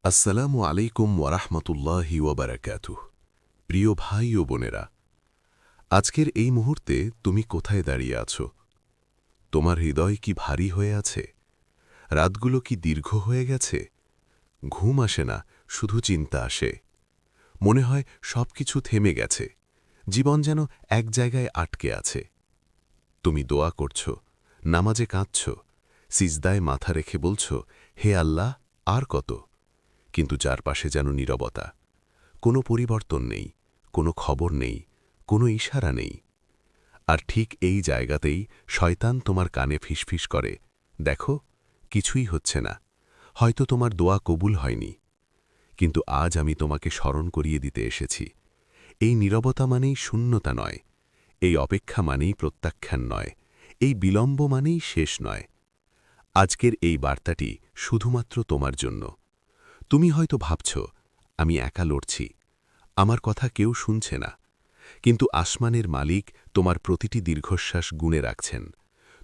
আসসালামু আলাইকুম ওয়ারাহমতুল্লাহি ওয়াবারাকাতুহ। প্রিয় ভাই ও বোনেরা, আজকের এই মুহূর্তে তুমি কোথায় দাঁড়িয়ে আছো? তোমার হৃদয় কি ভারী হয়ে আছে? রাতগুলো কি দীর্ঘ হয়ে গেছে? ঘুম আসে না, শুধু চিন্তা আসে। মনে হয় সবকিছু থেমে গেছে, জীবন যেন এক জায়গায় আটকে আছে। তুমি দোয়া করছ, নামাজে কাঁদছ, সিজদায় মাথা রেখে বলছ, হে আল্লাহ, আর কত? কিন্তু চারপাশে যেন নীরবতা, কোনো পরিবর্তন নেই, কোনো খবর নেই, কোনো ইশারা নেই। আর ঠিক এই জায়গাতেই শয়তান তোমার কানে ফিসফিস করে, দেখো, কিছুই হচ্ছে না, হয়তো তোমার দোয়া কবুল হয়নি। কিন্তু আজ আমি তোমাকে স্মরণ করিয়ে দিতে এসেছি, এই নীরবতা মানেই শূন্যতা নয়, এই অপেক্ষা মানেই প্রত্যাখ্যান নয়, এই বিলম্ব মানেই শেষ নয়। আজকের এই বার্তাটি শুধুমাত্র তোমার জন্য। তুমি হয়তো ভাবছ, আমি একা লড়ছি, আমার কথা কেউ শুনছে না। কিন্তু আসমানের মালিক তোমার প্রতিটি দীর্ঘশ্বাস গুণে রাখছেন।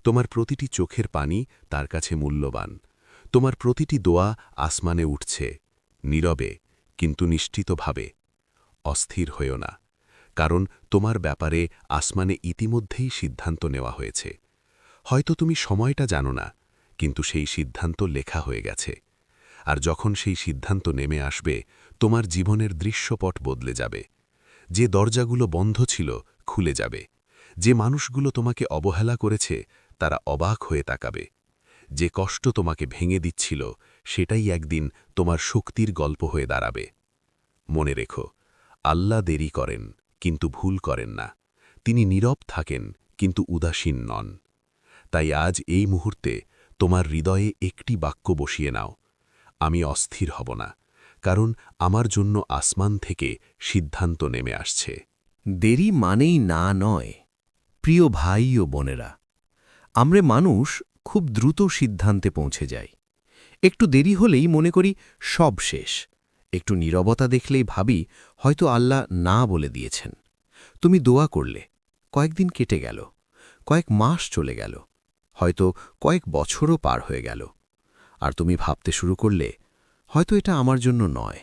তোমার প্রতিটি চোখের পানি তার কাছে মূল্যবান। তোমার প্রতিটি দোয়া আসমানে উঠছে, নীরবে কিন্তু নিশ্চিতভাবে। অস্থির হয়েও না, কারণ তোমার ব্যাপারে আসমানে ইতিমধ্যেই সিদ্ধান্ত নেওয়া হয়েছে। হয়তো তুমি সময়টা জানো না, কিন্তু সেই সিদ্ধান্ত লেখা হয়ে গেছে। আর যখন সেই সিদ্ধান্ত নেমে আসবে, তোমার জীবনের দৃশ্যপট বদলে যাবে। যে দরজাগুলো বন্ধ ছিল খুলে যাবে, যে মানুষগুলো তোমাকে অবহেলা করেছে তারা অবাক হয়ে তাকাবে, যে কষ্ট তোমাকে ভেঙে দিচ্ছিল সেটাই একদিন তোমার শক্তির গল্প হয়ে দাঁড়াবে। মনে রেখো, আল্লাহ দেরি করেন কিন্তু ভুল করেন না, তিনি নীরব থাকেন কিন্তু উদাসীন নন। তাই আজ এই মুহূর্তে তোমার হৃদয়ে একটি বাক্য বসিয়ে নাও, আমি অস্থির হব না, কারণ আমার জন্য আসমান থেকে সিদ্ধান্ত নেমে আসছে। দেরি মানেই না নয়। প্রিয় ভাই ও বোনেরা, আমরা মানুষ খুব দ্রুত সিদ্ধান্তে পৌঁছে যাই। একটু দেরি হলেই মনে করি সব শেষ। একটু নীরবতা দেখলেই ভাবি হয়তো আল্লাহ না বলে দিয়েছেন। তুমি দোয়া করলে, কয়েকদিন কেটে গেল, কয়েক মাস চলে গেল, হয়তো কয়েক বছরও পার হয়ে গেল। আর তুমি ভাবতে শুরু করলে, হয়তো এটা আমার জন্য নয়,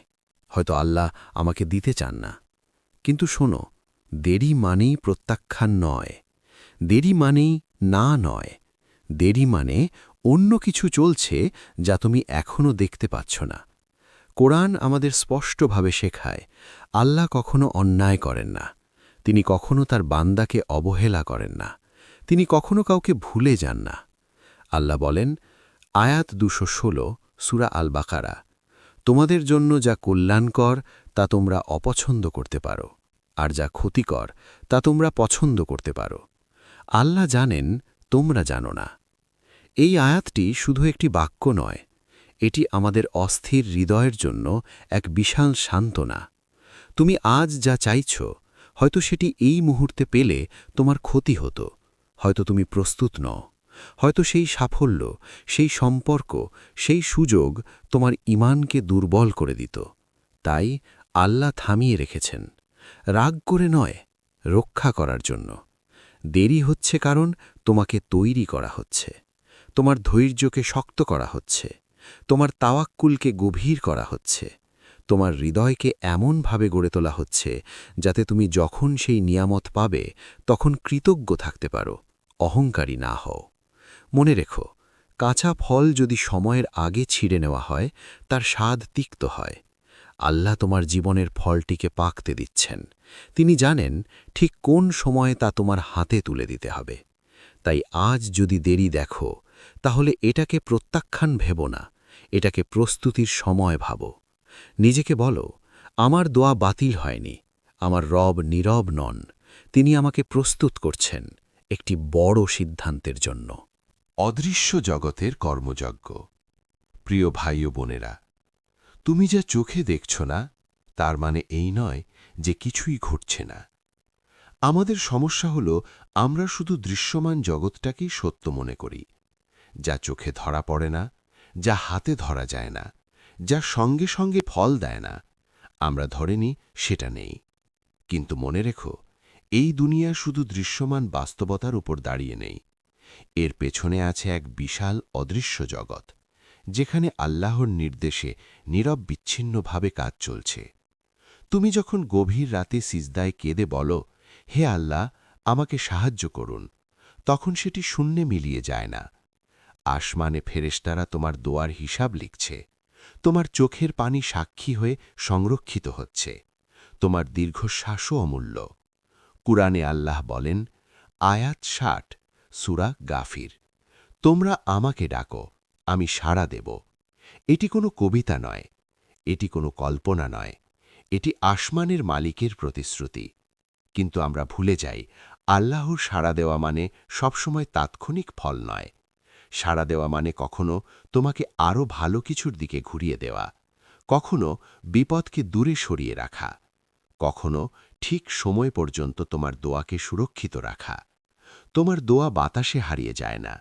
হয়তো আল্লাহ আমাকে দিতে চান না। কিন্তু শোনো, দেরি মানেই প্রত্যাখ্যান নয়, দেরি মানেই না নয়, দেরি মানে অন্য কিছু চলছে যা তুমি এখনও দেখতে পাচ্ছ না। কোরআন আমাদের স্পষ্টভাবে শেখায়, আল্লাহ কখনো অন্যায় করেন না, তিনি কখনো তার বান্দাকে অবহেলা করেন না, তিনি কখনো কাউকে ভুলে যান না। আল্লাহ বলেন, আয়াত ২১৬, সূরা আল বাকারা, তোমাদের জন্য যা কল্যাণকর তা তোমরা অপছন্দ করতে পারো, আর যা ক্ষতিকর তা তোমরা পছন্দ করতে পারো। আল্লাহ জানেন, তোমরা জানো না। এই আয়াতটি শুধু একটি বাক্য নয়, এটি আমাদের অস্থির হৃদয়ের জন্য এক বিশাল সান্ত্বনা। তুমি আজ যা চাইছ, হয়তো সেটি এই মুহূর্তে পেলে তোমার ক্ষতি হতো, হয়তো তুমি প্রস্তুত নও, হয়তো সেই সাফল্য, সেই সম্পর্ক, সেই সুযোগ তোমার ঈমানকে দুর্বল করে দিত। তাই আল্লাহ থামিয়ে রেখেছেন, রাগ করে নয়, রক্ষা করার জন্য। দেরি হচ্ছে কারণ তোমাকে তৈরি করা হচ্ছে, তোমার ধৈর্যকে শক্ত করা হচ্ছে, তোমার তাওয়াক্কুলকে গভীর করা হচ্ছে, তোমার হৃদয়কে এমনভাবে গড়ে তোলা হচ্ছে যাতে তুমি যখন সেই নিয়ামত পাবে তখন কৃতজ্ঞ থাকতে পারো, অহংকারী না হও। মনে রেখো, কাঁচা ফল যদি সময়ের আগে ছিঁড়ে নেওয়া হয় তার স্বাদ তিক্ত হয়। আল্লাহ তোমার জীবনের ফলটিকে পাকতে দিচ্ছেন, তিনি জানেন ঠিক কোন সময়ে তা তোমার হাতে তুলে দিতে হবে। তাই আজ যদি দেরি দেখো, তাহলে এটাকে প্রত্যাখ্যান ভেবো না, এটাকে প্রস্তুতির সময় ভাবো। নিজেকে বলো, আমার দোয়া বাতিল হয়নি, আমার রব নীরব নন, তিনি আমাকে প্রস্তুত করছেন একটি বড় সিদ্ধান্তের জন্য। অদৃশ্য জগতের কর্মযজ্ঞ। প্রিয় ভাই ও বোনেরা, তুমি যা চোখে দেখছ না তার মানে এই নয় যে কিছুই ঘটছে না। আমাদের সমস্যা হল, আমরা শুধু দৃশ্যমান জগৎটাকেই সত্য মনে করি। যা চোখে ধরা পড়ে না, যা হাতে ধরা যায় না, যা সঙ্গে সঙ্গে ফল দেয় না, আমরা ধরে নিই সেটা নেই। কিন্তু মনে রেখো, এই দুনিয়া শুধু দৃশ্যমান বাস্তবতার উপর দাঁড়িয়ে নেই, এর পেছনে আছে এক বিশাল অদৃশ্য জগৎ, যেখানে আল্লাহর নির্দেশে নীরব বিচ্ছিন্নভাবে কাজ চলছে। তুমি যখন গভীর রাতে সিজদায় কেঁদে বলো, হে আল্লাহ, আমাকে সাহায্য করুন, তখন সেটি শূন্যে মিলিয়ে যায় না। আসমানে ফেরেশতারা তোমার দোয়ার হিসাব লিখছে। তোমার চোখের পানি সাক্ষী হয়ে সংরক্ষিত হচ্ছে। তোমার দীর্ঘশ্বাসও অমূল্য। কুরআনে আল্লাহ বলেন, আয়াত ৬০, সূরা গাফির, তোমরা আমাকে ডাকো, আমি সাড়া দেব। এটি কোনো কবিতা নয়, এটি কোনো কল্পনা নয়, এটি আসমানের মালিকের প্রতিশ্রুতি। কিন্তু আমরা ভুলে যাই, আল্লাহর সাড়া দেওয়া মানে সবসময় তাৎক্ষণিক ফল নয়। সাড়া দেওয়া মানে কখনো তোমাকে আরও ভালো কিছুর দিকে ঘুরিয়ে দেওয়া, কখনো বিপদকে দূরে সরিয়ে রাখা, কখনো ঠিক সময় পর্যন্ত তোমার দোয়াকে সুরক্ষিত রাখা। তোমার দোয়া বাতাসে হারিয়ে যায় না,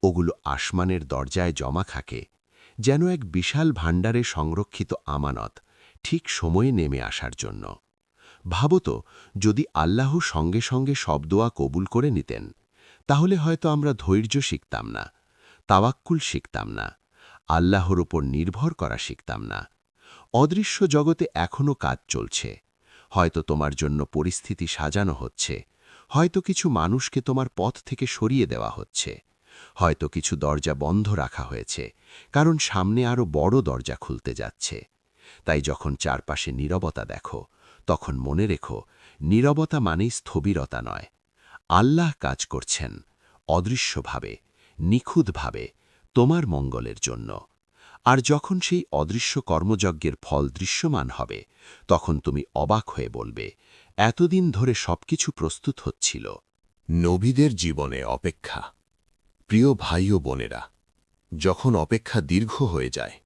ওগুলো আসমানের দরজায় জমা থাকে, যেন এক বিশাল ভাণ্ডারে সংরক্ষিত আমানত, ঠিক সময়ে নেমে আসার জন্য। ভাবো তো, যদি আল্লাহ সঙ্গে সঙ্গে সব দোয়া কবুল করে নিতেন, তাহলে হয়তো আমরা ধৈর্য শিখতাম না, তাওয়াক্কুল শিখতাম না, আল্লাহর উপর নির্ভর করা শিখতাম না। অদৃশ্য জগতে এখনও কাজ চলছে। হয়তো তোমার জন্য পরিস্থিতি সাজানো হচ্ছে, হয়তো কিছু মানুষকে তোমার পথ থেকে সরিয়ে দেওয়া হচ্ছে, হয়তো কিছু দরজা বন্ধ রাখা হয়েছে, কারণ সামনে আরও বড় দরজা খুলতে যাচ্ছে। তাই যখন চারপাশে নীরবতা দেখো, তখন মনে রেখো, নীরবতা মানেই স্থবিরতা নয়। আল্লাহ কাজ করছেন অদৃশ্যভাবে, নিখুঁতভাবে, তোমার মঙ্গলের জন্য। আর যখন সেই অদৃশ্য কর্মযজ্ঞের ফল দৃশ্যমান হবে, তখন তুমি অবাক হয়ে বলবে, এতদিন ধরে সবকিছু প্রস্তুত হচ্ছিল। নবীদের জীবনে অপেক্ষা। প্রিয় ভাই ও বোনেরা, যখন অপেক্ষা দীর্ঘ হয়ে যায়,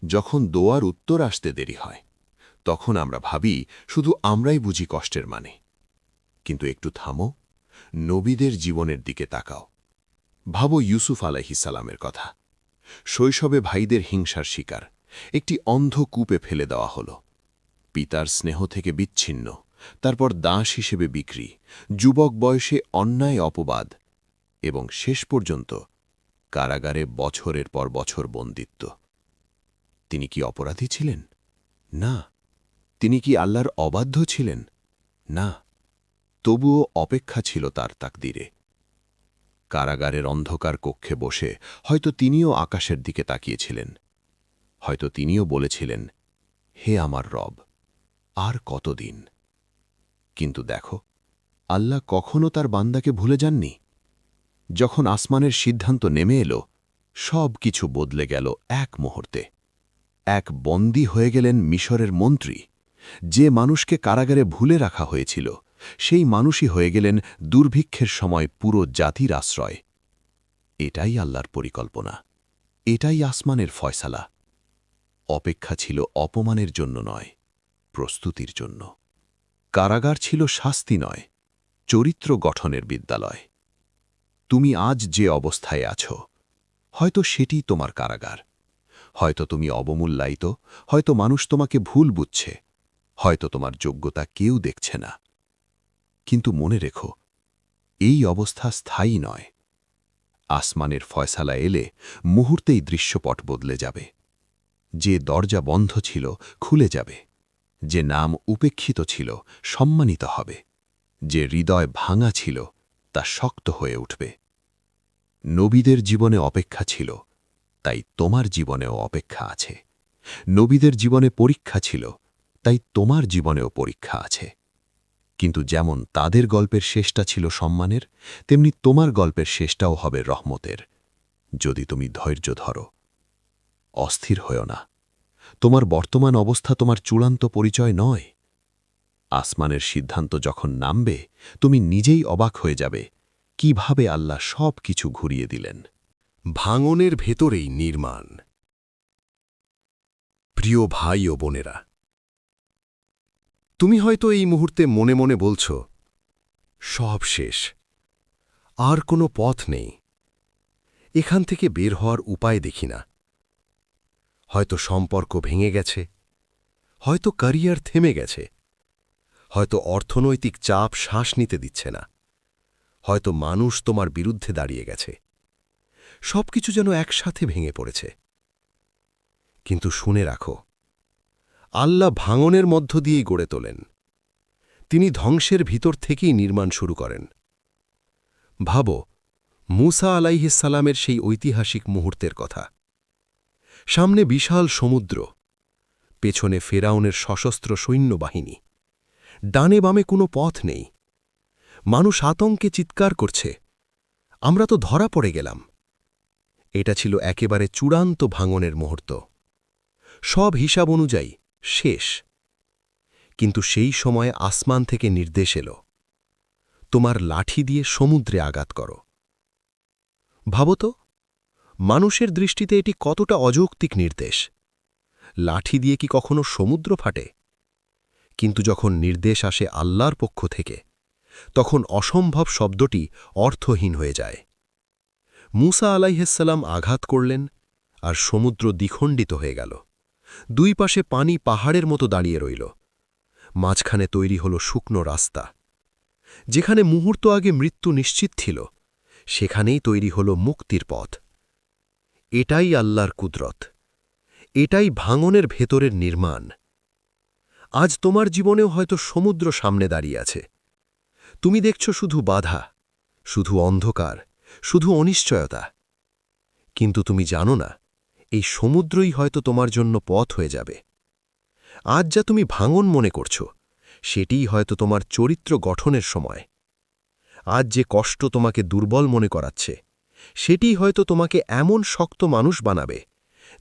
যখন দোয়ার উত্তর আসতে দেরি হয়, তখন আমরা ভাবি শুধু আমরাই বুঝি কষ্টের মানে। কিন্তু একটু থামো, নবীদের জীবনের দিকে তাকাও। ভাবো ইউসুফ আলাইহিসসালামের কথা। শৈশবে ভাইদের হিংসার শিকার, একটি অন্ধ কূপে ফেলে দেওয়া হল। পিতার স্নেহ থেকে বিচ্ছিন্ন, তারপর দাস হিসেবে বিক্রি, যুবক বয়সে অন্যায় অপবাদ, এবং শেষ পর্যন্ত কারাগারে বছরের পর বছর বন্দিত্ব। তিনি কি অপরাধী ছিলেন? না। তিনি কি আল্লাহর অবাধ্য ছিলেন? না। তবুও অপেক্ষা ছিল তার তাকদিরে। কারাগারের অন্ধকার কক্ষে বসে হয়তো তিনিও আকাশের দিকে তাকিয়েছিলেন। হয়তো তিনিও বলেছিলেন, হে আমার রব, আর কতদিন? কিন্তু দেখো, আল্লাহ কখনো তার বান্দাকে ভুলে যাননি। যখন আসমানের সিদ্ধান্ত নেমে এলো, সব কিছু বদলে গেল এক মুহূর্তে। এক বন্দী হয়ে গেলেন মিশরের মন্ত্রী। যে মানুষকে কারাগারে ভুলে রাখা হয়েছিল, সেই মানুষই হয়ে গেলেন দুর্ভিক্ষের সময় পুরো জাতির আশ্রয়। এটাই আল্লাহর পরিকল্পনা, এটাই আসমানের ফয়সালা। অপেক্ষা ছিল অপমানের জন্য নয়, প্রস্তুতির জন্য। কারাগার ছিল শাস্তি নয়, চরিত্র গঠনের বিদ্যালয়। তুমি আজ যে অবস্থায় আছো, হয়তো সেটি তোমার কারাগার। হয়তো তুমি অবমূল্যায়িত, হয়তো মানুষ তোমাকে ভুল বুঝছে, হয়তো তোমার যোগ্যতা কেউ দেখছে না। কিন্তু মনে রেখো, এই অবস্থা স্থায়ী নয়। আসমানের ফয়সালা এলে মুহূর্তেই দৃশ্যপট বদলে যাবে। যে দরজা বন্ধ ছিল খুলে যাবে, যে নাম উপেক্ষিত ছিল সম্মানিত হবে, যে হৃদয় ভাঙা ছিল তা শক্ত হয়ে উঠবে। নবীদের জীবনে অপেক্ষা ছিল, তাই তোমার জীবনেও অপেক্ষা আছে। নবীদের জীবনে পরীক্ষা ছিল, তাই তোমার জীবনেও পরীক্ষা আছে। কিন্তু যেমন তাদের গল্পের শেষটা ছিল সম্মানের, তেমনি তোমার গল্পের শেষটাও হবে রহমতের, যদি তুমি ধৈর্য ধরো। অস্থির হও না। তোমার বর্তমান অবস্থা তোমার চূড়ান্ত পরিচয় নয়। আসমানের সিদ্ধান্ত যখন নামবে, তুমি নিজেই অবাক হয়ে যাবে কিভাবে আল্লাহ সব কিছু ঘুরিয়ে দিলেন। ভাঙনের ভেতরেই নির্মাণ। প্রিয় ভাই ও বোনেরা, তুমি হয়তো এই মুহূর্তে মনে মনে বলছ, সব শেষ, আর কোনো পথ নেই, এখান থেকে বের হওয়ার উপায় দেখি না। হয়তো সম্পর্ক ভেঙে গেছে, হয়তো ক্যারিয়ার থেমে গেছে, হয়তো অর্থনৈতিক চাপ শ্বাস নিতে দিচ্ছে না, হয়তো মানুষ তোমার বিরুদ্ধে দাঁড়িয়ে গেছে। সবকিছু যেন একসাথে ভেঙে পড়েছে। কিন্তু শুনে রাখো, আল্লাহ ভাঙনের মধ্য দিয়েই গড়ে তোলেন। তিনি ধ্বংসের ভিতর থেকেই নির্মাণ শুরু করেন। ভাবো মূসা আলাইহিসসালামের সেই ঐতিহাসিক মুহূর্তের কথা। সামনে বিশাল সমুদ্র, পেছনে ফেরাউনের সশস্ত্র সৈন্যবাহিনী, ডানে বামে কোনো পথ নেই। মানুষ আতঙ্কে চিৎকার করছে, আমরা তো ধরা পড়ে গেলাম। এটা ছিল একেবারে চূড়ান্ত ভাঙনের মুহূর্ত। সব হিসাব অনুযায়ী শেষ। কিন্তু সেই সময়ে আসমান থেকে নির্দেশ এলো, তোমার লাঠি দিয়ে সমুদ্রে আঘাত করো। ভাবো তো, মানুষের দৃষ্টিতে এটি কতটা অযৌক্তিক নির্দেশ। লাঠি দিয়ে কি কখনো সমুদ্র ফাটে? কিন্তু যখন নির্দেশ আসে আল্লাহর পক্ষ থেকে, তখন অসম্ভব শব্দটি অর্থহীন হয়ে যায়। মূসা আলাইহিসসালাম আঘাত করলেন, আর সমুদ্র দ্বিখণ্ডিত হয়ে গেল। দুই পাশে পানি পাহাড়ের মতো দাঁড়িয়ে রইল। মাঝখানে তৈরি হল শুকনো রাস্তা। যেখানে মুহূর্ত আগে মৃত্যু নিশ্চিত ছিল, সেখানেই তৈরি হল মুক্তির পথ। এটাই আল্লাহর কুদরত। এটাই ভাঙনের ভেতরের নির্মাণ। আজ তোমার জীবনেও হয়তো সমুদ্র সামনে দাঁড়িয়ে আছে। তুমি দেখছ শুধু বাধা, শুধু অন্ধকার, শুধু অনিশ্চয়তা। কিন্তু তুমি জানো না, এই সমুদ্রই হয়তো তোমার জন্য পথ হয়ে যাবে। আজ যা তুমি ভাঙন মনে করছ, সেটিই হয়তো তোমার চরিত্র গঠনের সময়। আজ যে কষ্ট তোমাকে দুর্বল মনে করাচ্ছে, সেটিই হয়তো তোমাকে এমন শক্ত মানুষ বানাবে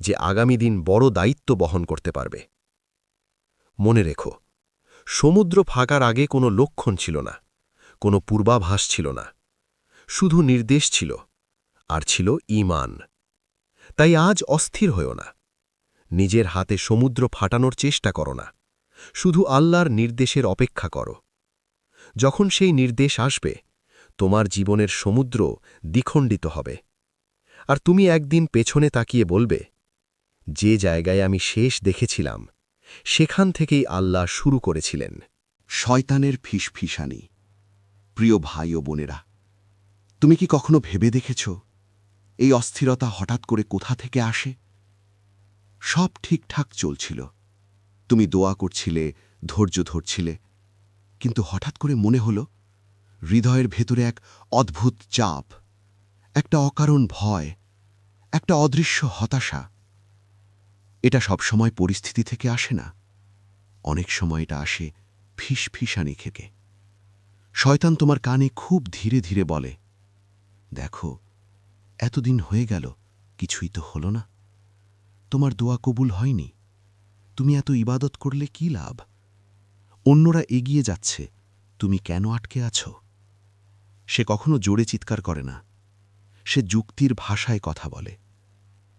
যে আগামী দিন বড় দায়িত্ব বহন করতে পারবে। মনে রেখো, সমুদ্র ফাঁকার আগে কোনো লক্ষণ ছিল না, কোনো পূর্বাভাস ছিল না, শুধু নির্দেশ ছিল, আর ছিল ঈমান। তাই আজ অস্থির হয়ো না। নিজের হাতে সমুদ্র ফাটানোর চেষ্টা করো না, শুধু আল্লাহর নির্দেশের অপেক্ষা করো। যখন সেই নির্দেশ আসবে, তোমার জীবনের সমুদ্র দ্বিখণ্ডিত হবে, আর তুমি একদিন পেছনে তাকিয়ে বলবে, যে জায়গায় আমি শেষ দেখেছিলাম, সেখান থেকেই আল্লাহ শুরু করেছিলেন। শয়তানের ফিসফিসানি। প্রিয় ভাই ও বোনেরা, তুমি কি কখনো ভেবে দেখেছ এই অস্থিরতা হঠাৎ করে কোথা থেকে আসে? সব ঠিকঠাক চলছিল, তুমি দোয়া করছিলে, ধৈর্য ধরছিলে, কিন্তু হঠাৎ করে মনে হল হৃদয়ের ভেতরে এক অদ্ভুত চাপ, একটা অকারণ ভয়, একটা অদৃশ্য হতাশা। এটা সবসময় পরিস্থিতি থেকে আসে না, অনেক সময় এটা আসে ফিসফিসানি থেকে। শয়তান তোমার কানে খুব ধীরে ধীরে বলে, দেখো, এতদিন হয়ে গেল, কিছুই তো হলো না। তোমার দোয়া কবুল হয়নি। তুমি এত ইবাদত করলে কি লাভ? অন্যরা এগিয়ে যাচ্ছে, তুমি কেন আটকে আছো? সে কখনো জোরে চিৎকার করে না, সে যুক্তির ভাষায় কথা বলে।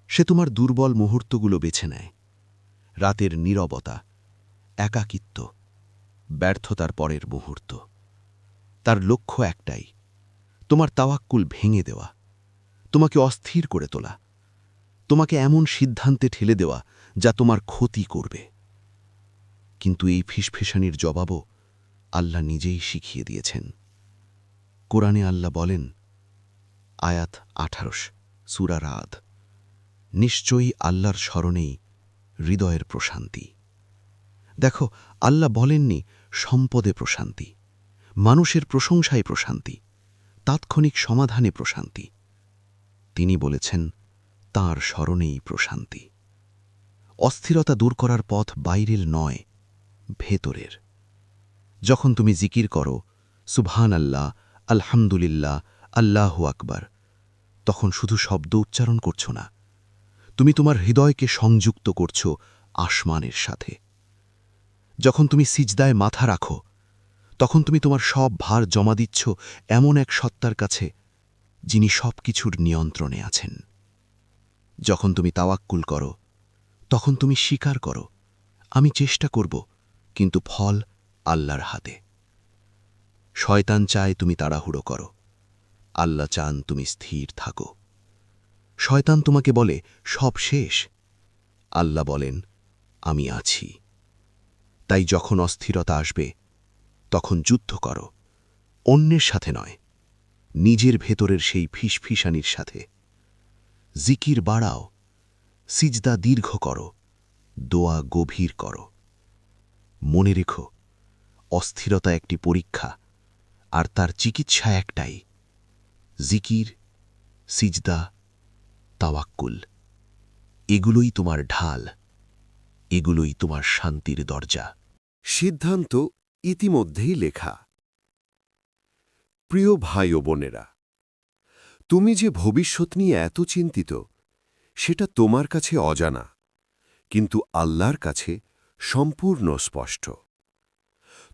সে তোমার দুর্বল মুহূর্তগুলো বেছে নেয়, রাতের নীরবতা, একাকিত্ব, ব্যর্থতার পরের মুহূর্ত। তার লক্ষ্য একটাই, তোমার তাওয়াক্কুল ভেঙে দেওয়া, তোমাকে অস্থির করে তোলা, তোমাকে এমন সিদ্ধান্তে ঠেলে দেওয়া যা তোমার ক্ষতি করবে। কিন্তু এই ফিসফিসানির জবাবও আল্লাহ নিজেই শিখিয়ে দিয়েছেন। কোরআনে আল্লাহ বলেন, আয়াত 18 সূরা রাদ, নিশ্চয়ই আল্লাহর স্মরণেই হৃদয়ের প্রশান্তি। দেখো, আল্লাহ বলেননি সম্পদে প্রশান্তি, মানুষের প্রশংসায় প্রশান্তি, তাৎক্ষণিক সমাধানে প্রশান্তি। তিনি বলেছেন তাঁর স্মরণেই প্রশান্তি। অস্থিরতা দূর করার পথ বাইরের নয়, ভেতরের। যখন তুমি জিকির করো, সুবহান আল্লাহ, আলহামদুলিল্লাহ, আল্লাহু আকবার, তখন শুধু শব্দ উচ্চারণ করছো না, তুমি তোমার হৃদয়কে সংযুক্ত করছো আসমানের সাথে। যখন তুমি সিজদায় মাথা রাখো, তখন তুমি তোমার সব ভার জমা দিচ্ছ এমন এক সত্তার কাছে যিনি সব কিছুর নিয়ন্ত্রণে আছেন। যখন তুমি তাওয়াক্কুল করো, তখন তুমি স্বীকার করো, আমি চেষ্টা করব, কিন্তু ফল আল্লাহর হাতে। শয়তান চায় তুমি তাড়াহুড়ো করো, আল্লাহ চান তুমি স্থির থাকো। শয়তান তোমাকে বলে সব শেষ, আল্লাহ বলেন আমি আছি। তাই যখন অস্থিরতা আসবে, তখন যুদ্ধ করো, অন্যের সাথে নয়, নিজের ভেতরের সেই ফিসফিসানির সাথে। জিকির বাড়াও, সিজদা দীর্ঘ করো, দোয়া গভীর করো। মনে রেখো, অস্থিরতা একটি পরীক্ষা, আর তার চিকিৎসা একটাই: জিকির, সিজদা, তাওয়াক্কুল। এগুলোই তোমার ঢাল, এগুলোই তোমার শান্তির দরজা। সিদ্ধান্ত ইতিমধ্যেই লেখা। প্রিয় ভাই ও বোনেরা, তুমি যে ভবিষ্যৎ নিয়ে এত চিন্তিত, সেটা তোমার কাছে অজানা, কিন্তু আল্লাহর কাছে সম্পূর্ণ স্পষ্ট।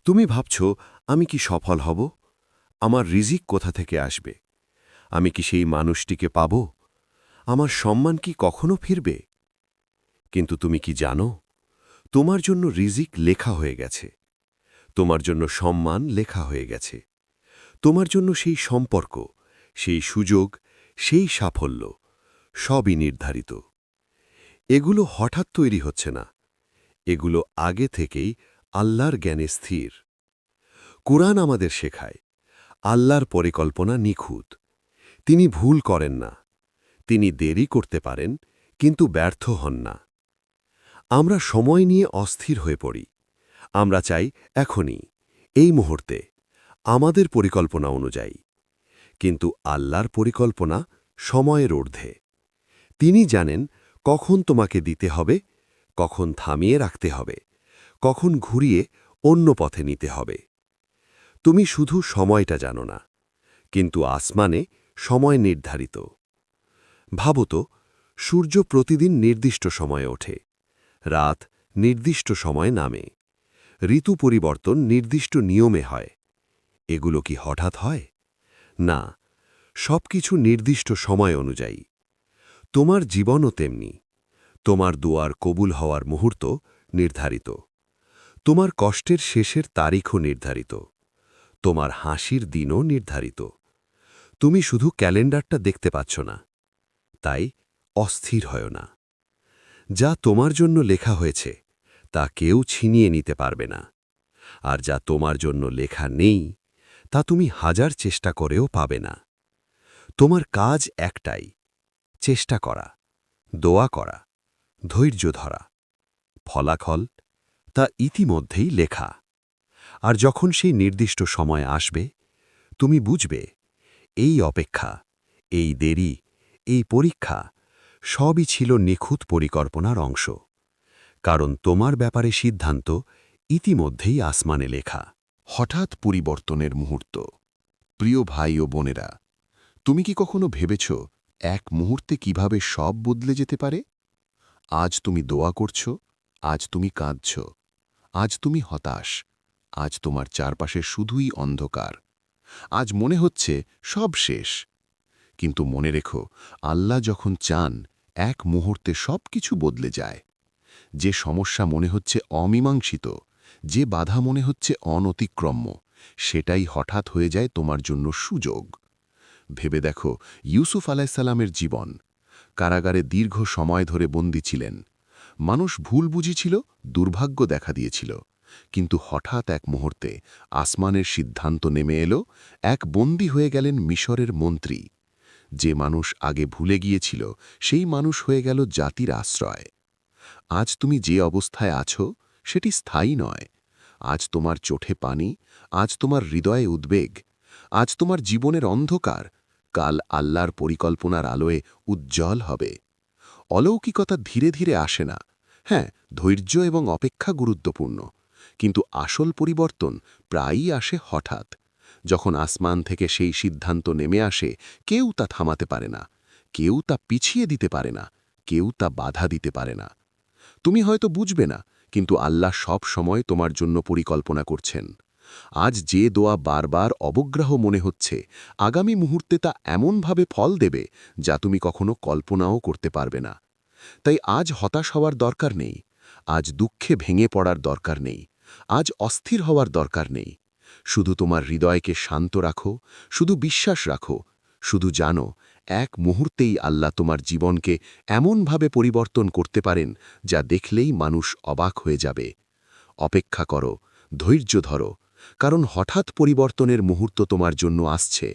তুমি ভাবছ, আমি কি সফল হব? আমার রিজিক কোথা থেকে আসবে? আমি কি সেই মানুষটিকে পাব? আমার সম্মান কি কখনো ফিরবে? কিন্তু তুমি কি জানো, তোমার জন্য রিজিক লেখা হয়ে গেছে, তোমার জন্য সম্মান লেখা হয়ে গেছে, তোমার জন্য সেই সম্পর্ক, সেই সুযোগ, সেই সাফল্য সবই নির্ধারিত। এগুলো হঠাৎ তৈরি হচ্ছে না, এগুলো আগে থেকেই আল্লাহর জ্ঞানে স্থির। কুরআন আমাদের শেখায়, আল্লাহর পরিকল্পনা নিখুঁত। তিনি ভুল করেন না, তিনি দেরি করতে পারেন, কিন্তু ব্যর্থ হন না। আমরা সময় নিয়ে অস্থির হয়ে পড়ি, আমরা চাই এখনই, এই মুহূর্তে, আমাদের পরিকল্পনা অনুযায়ী। কিন্তু আল্লাহর পরিকল্পনা সময়ের ঊর্ধ্বে। তিনি জানেন কখন তোমাকে দিতে হবে, কখন থামিয়ে রাখতে হবে, কখন ঘুরিয়ে অন্য পথে নিতে হবে। তুমি শুধু সময়টা জানো না, কিন্তু আসমানে সময় নির্ধারিত। ভাবো তো, সূর্য প্রতিদিন নির্দিষ্ট সময়ে ওঠে, রাত নির্দিষ্ট সময়ে নামে, ঋতু পরিবর্তন নির্দিষ্ট নিয়মে হয়। এগুলো কি হঠাৎ হয়? না, সবকিছু নির্দিষ্ট সময় অনুযায়ী। তোমার জীবনও তেমনি। তোমার দোয়ার কবুল হওয়ার মুহূর্ত নির্ধারিত, তোমার কষ্টের শেষের তারিখও নির্ধারিত, তোমার হাসির দিনও নির্ধারিত। তুমি শুধু ক্যালেন্ডারটা দেখতে পাচ্ছ না, তাই অস্থির হয় না। যা তোমার জন্য লেখা হয়েছে তা কেউ ছিনিয়ে নিতে পারবে না, আর যা তোমার জন্য লেখা নেই তা তুমি হাজার চেষ্টা করেও পাবে না। তোমার কাজ একটাই: চেষ্টা করা, দোয়া করা, ধৈর্য ধরা। ফলাফল তা ইতিমধ্যেই লেখা। আর যখন সেই নির্দিষ্ট সময় আসবে, তুমি বুঝবে এই অপেক্ষা, এই দেরি, এই পরীক্ষা সবই ছিল নিখুঁত পরিকল্পনার অংশ। কারণ তোমার ব্যাপারে সিদ্ধান্ত ইতিমধ্যেই আসমানে লেখা। হঠাৎ পরিবর্তনের মুহূর্ত। প্রিয় ভাই ও বোনেরা, তুমি কি কখনো ভেবেছ এক মুহূর্তে কিভাবে সব বদলে যেতে পারে? আজ তুমি দোয়া করছ, আজ তুমি কাঁদছ, আজ তুমি হতাশ, আজ তোমার চারপাশে শুধুই অন্ধকার, আজ মনে হচ্ছে সব শেষ। কিন্তু মনে রেখো, আল্লাহ যখন চান, এক মুহূর্তে সব কিছু বদলে যায়। যে সমস্যা মনে হচ্ছে অমীমাংসিত, যে বাধা মনে হচ্ছে অনতিক্রম্য, সেটাই হঠাৎ হয়ে যায় তোমার জন্য সুযোগ। ভেবে দেখো ইউসুফ আলাইসাল্লামের জীবন। কারাগারে দীর্ঘ সময় ধরে বন্দী ছিলেন। মানুষ ভুল বুঝিছিল, দুর্ভাগ্য দেখা দিয়েছিল। কিন্তু হঠাৎ এক মুহূর্তে আসমানের সিদ্ধান্ত নেমে এলো, এক বন্দী হয়ে গেলেন মিশরের মন্ত্রী। যে মানুষ আগে ভুলে গিয়েছিল, সেই মানুষ হয়ে গেল জাতির আশ্রয়। আজ তুমি যে অবস্থায় আছো, সেটি স্থায়ী নয়। আজ তোমার চোখে পানি, আজ তোমার হৃদয়ে উদ্বেগ, আজ তোমার জীবনের অন্ধকার, কাল আল্লাহর পরিকল্পনার আলোয় উজ্জ্বল হবে। অলৌকিকতা ধীরে ধীরে আসে না। হ্যাঁ, ধৈর্য এবং অপেক্ষা গুরুত্বপূর্ণ, কিন্তু আসল পরিবর্তন প্রায়ই আসে হঠাৎ। যখন আসমান থেকে সেই সিদ্ধান্ত নেমে আসে, কেউ তা থামাতে পারে না, কেউ তা পিছিয়ে দিতে পারে না, কেউ তা বাধা দিতে পারে না। তুমি হয়তো বুঝবে না, কিন্তু আল্লাহ সব সময় তোমার জন্য পরিকল্পনা করছেন। আজ যে দোয়া বারবার অবগ্রাহ মনে হচ্ছে, আগামী মুহূর্তে তা এমনভাবে ফল দেবে যা তুমি কখনো কল্পনাও করতে পারবে না। তাই আজ হতাশ হওয়ার দরকার নেই, আজ দুঃখে ভেঙে পড়ার দরকার নেই, আজ অস্থির হওয়ার দরকার নেই। শুধু তোমার হৃদয়কে শান্ত রাখো, শুধু বিশ্বাস রাখো, শুধু জানো এক মুহূর্তেই আল্লাহ তোমার জীবনকে এমনভাবে পরিবর্তন করতে পারেন যা দেখলেই মানুষ অবাক হয়ে যাবে। অপেক্ষা করো, ধৈর্য ধরো, কারণ হঠাৎ পরিবর্তনের মুহূর্ত তোমার জন্য আসছে।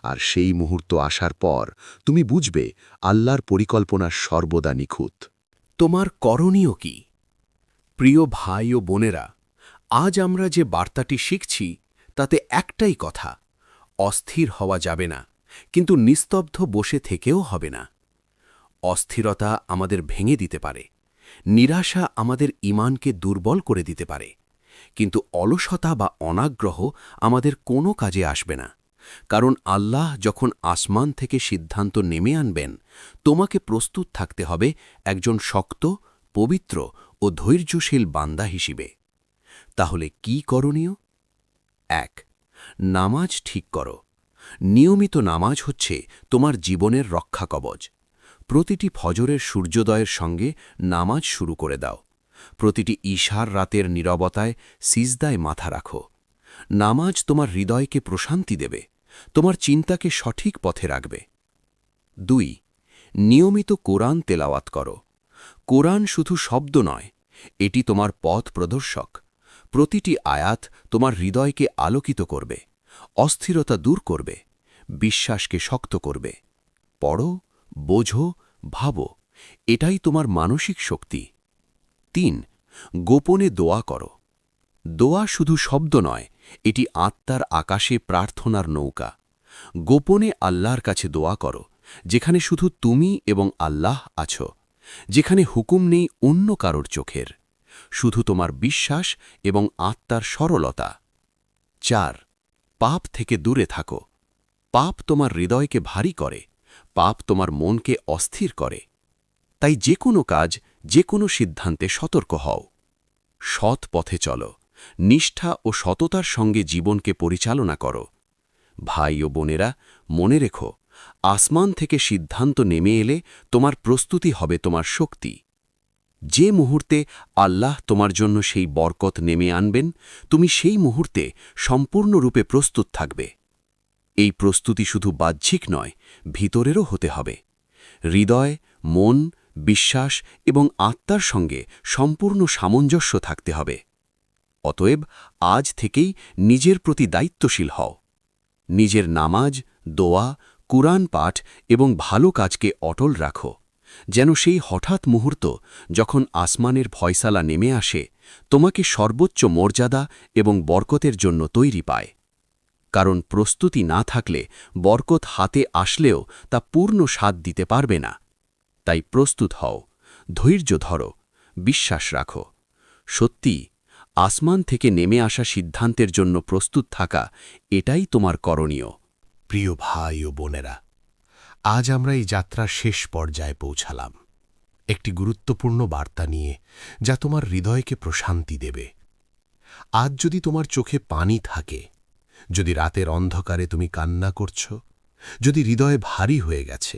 আর সেই মুহূর্ত আসার পর তুমি বুঝবে আল্লাহর পরিকল্পনা সর্বদা নিখুঁত। তোমার করণীয় কি? প্রিয় ভাই ও বোনেরা, আজ আমরা যে বার্তাটি শিখছি তাতে একটাই কথা: অস্থির হওয়া যাবে না, কিন্তু নিস্তব্ধ বসে থেকেও হবে না। অস্থিরতা আমাদের ভেঙে দিতে পারে, নিরাশা আমাদের ঈমানকে দুর্বল করে দিতে পারে, কিন্তু অলসতা বা অনাগ্রহ আমাদের কোনো কাজে আসবে না। কারণ আল্লাহ যখন আসমান থেকে সিদ্ধান্ত নেমে আনবেন, তোমাকে প্রস্তুত থাকতে হবে একজন শক্ত, পবিত্র ও ধৈর্যশীল বান্দা হিসেবে। তাহলে কি করণীয়? ১. নামাজ ঠিক করো। নিয়মিত নামাজ হচ্ছে তোমার জীবনের রক্ষা কবচ। প্রতিটি ফজরের সূর্যোদয়ের সঙ্গে নামাজ শুরু করে দাও। প্রতিটি ঈশার রাতের নীরবতায় সিজদায় মাথা রাখো। নামাজ তোমার হৃদয়কে প্রশান্তি দেবে, তোমার চিন্তাকে সঠিক পথে রাখবে। ২. নিয়মিত কোরআন তেলাওয়াত করো। কোরআন শুধু শব্দ নয়, এটি তোমার পথ প্রদর্শক। প্রতিটি আয়াত তোমার হৃদয়কে আলোকিত করবে, অস্থিরতা দূর করবে, বিশ্বাসকে শক্ত করবে। পড়ো, বোঝো, ভাবো, এটাই তোমার মানসিক শক্তি। ৩. গোপনে দোয়া করো। দোয়া শুধু শব্দ নয়, এটি আত্মার আকাশে প্রার্থনার নৌকা। গোপনে আল্লাহর কাছে দোয়া করো, যেখানে শুধু তুমি এবং আল্লাহ আছো, যেখানে হুকুম নেই অন্য কারোর চোখের, শুধু তোমার বিশ্বাস এবং আত্মার সরলতা। ৪. পাপ থেকে দূরে থাকো। পাপ তোমার হৃদয়কে ভারী করে, পাপ তোমার মনকে অস্থির করে। তাই যে কোনো কাজ, যে কোনো সিদ্ধান্তে সতর্ক হও। সৎ পথে চলো, নিষ্ঠা ও সততার সঙ্গে জীবনকে পরিচালনা করো। ভাই ও বোনেরা, মনে রেখো, আসমান থেকে সিদ্ধান্ত নেমে এলে তোমার প্রস্তুতি হবে তোমার শক্তি। যে মুহূর্তে আল্লাহ তোমার জন্য সেই বরকত নেমে আনবেন, তুমি সেই মুহূর্তে সম্পূর্ণরূপে প্রস্তুত থাকবে। এই প্রস্তুতি শুধু বাহ্যিক নয়, ভিতরেরও হতে হবে। হৃদয়, মন, বিশ্বাস এবং আত্মার সঙ্গে সম্পূর্ণ সামঞ্জস্য থাকতে হবে। অতএব আজ থেকেই নিজের প্রতি দায়িত্বশীল হও। নিজের নামাজ, দোয়া, কুরআন পাঠ এবং ভালো কাজকে অটল রাখো, যেন সেই হঠাৎ মুহূর্ত যখন আসমানের ফয়সালা নেমে আসে, তোমাকে সর্বোচ্চ মর্যাদা এবং বরকতের জন্য তৈরি পায়। কারণ প্রস্তুতি না থাকলে বরকত হাতে আসলেও তা পূর্ণ স্বাদ দিতে পারবে না। তাই প্রস্তুত হও, ধৈর্য ধরো, বিশ্বাস রাখো। সত্যি, আসমান থেকে নেমে আসা সিদ্ধান্তের জন্য প্রস্তুত থাকা, এটাই তোমার করণীয়। প্রিয় ভাই ও বোনেরা, আজ আমরা এই যাত্রার শেষ পর্যায়ে পৌঁছালাম, একটি গুরুত্বপূর্ণ বার্তা নিয়ে, যা তোমার হৃদয়কে প্রশান্তি দেবে। আজ যদি তোমার চোখে পানি থাকে, যদি রাতের অন্ধকারে তুমি কান্না করছ, যদি হৃদয় ভারী হয়ে গেছে,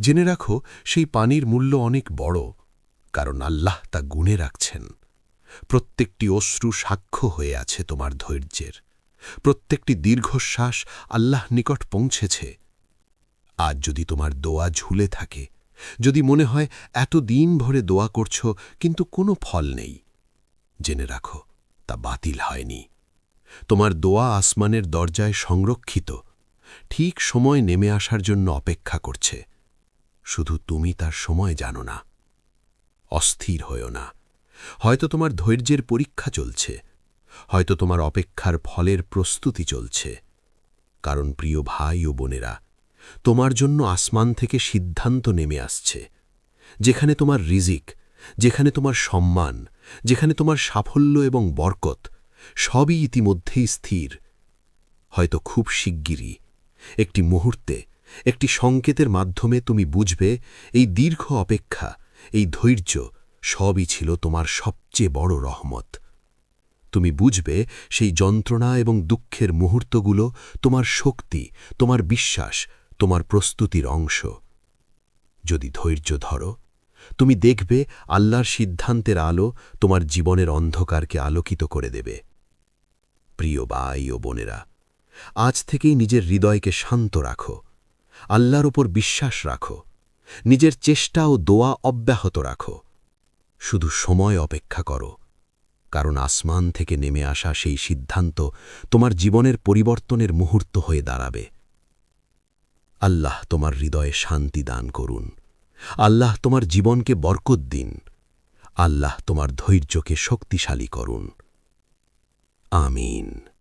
জেনে রাখো সেই পানির মূল্য অনেক বড়, কারণ আল্লাহ তা গুণে রাখছেন। প্রত্যেকটি অশ্রু সাক্ষ্য হয়ে আছে তোমার ধৈর্যের, প্রত্যেকটি দীর্ঘশ্বাস আল্লাহ নিকট পৌঁছেছে। আজ যদি তোমার দোয়া ঝুলে থাকে, যদি মনে হয় এত দিন ভরে দোয়া করছ কিন্তু কোনো ফল নেই, জেনে রাখো তা বাতিল হয়নি। তোমার দোয়া আসমানের দরজায় সংরক্ষিত, ঠিক সময় নেমে আসার জন্য অপেক্ষা করছে। শুধু তুমি তার সময় জানো না। অস্থির হয়ো না। হয়তো তোমার ধৈর্যের পরীক্ষা চলছে, হয়তো তোমার অপেক্ষার ফলের প্রস্তুতি চলছে। কারণ প্রিয় ভাই ও বোনেরা, তোমার জন্য আসমান থেকে সিদ্ধান্ত নেমে আসছে, যেখানে তোমার রিজিক, যেখানে তোমার সম্মান, যেখানে তোমার সাফল্য এবং বরকত, সবই ইতিমধ্যেই স্থির। হয়তো খুব শিগগিরই, একটি মুহূর্তে, একটি সংকেতের মাধ্যমে তুমি বুঝবে এই দীর্ঘ অপেক্ষা, এই ধৈর্য সবই ছিল তোমার সবচেয়ে বড় রহমত। তুমি বুঝবে সেই যন্ত্রণা এবং দুঃখের মুহূর্তগুলো তোমার শক্তি, তোমার বিশ্বাস, তোমার প্রস্তুতির অংশ। যদি ধৈর্য ধরো, তুমি দেখবে আল্লাহর সিদ্ধান্তের আলো তোমার জীবনের অন্ধকারকে আলোকিত করে দেবে। প্রিয় ভাই ও বোনেরা, আজ থেকেই নিজের হৃদয়কে শান্ত রাখো, আল্লাহর ওপর বিশ্বাস রাখো, নিজের চেষ্টা ও দোয়া অব্যাহত রাখো। শুধু সময় অপেক্ষা করো, কারণ আসমান থেকে নেমে আসা সেই সিদ্ধান্ত তোমার জীবনের পরিবর্তনের মুহূর্ত হয়ে দাঁড়াবে। আল্লাহ তোমার হৃদয়ে শান্তি দান করুন। আল্লাহ তোমার জীবনকে বরকত দিন। আল্লাহ তোমার ধৈর্যকে শক্তিশালী করুন। আমিন।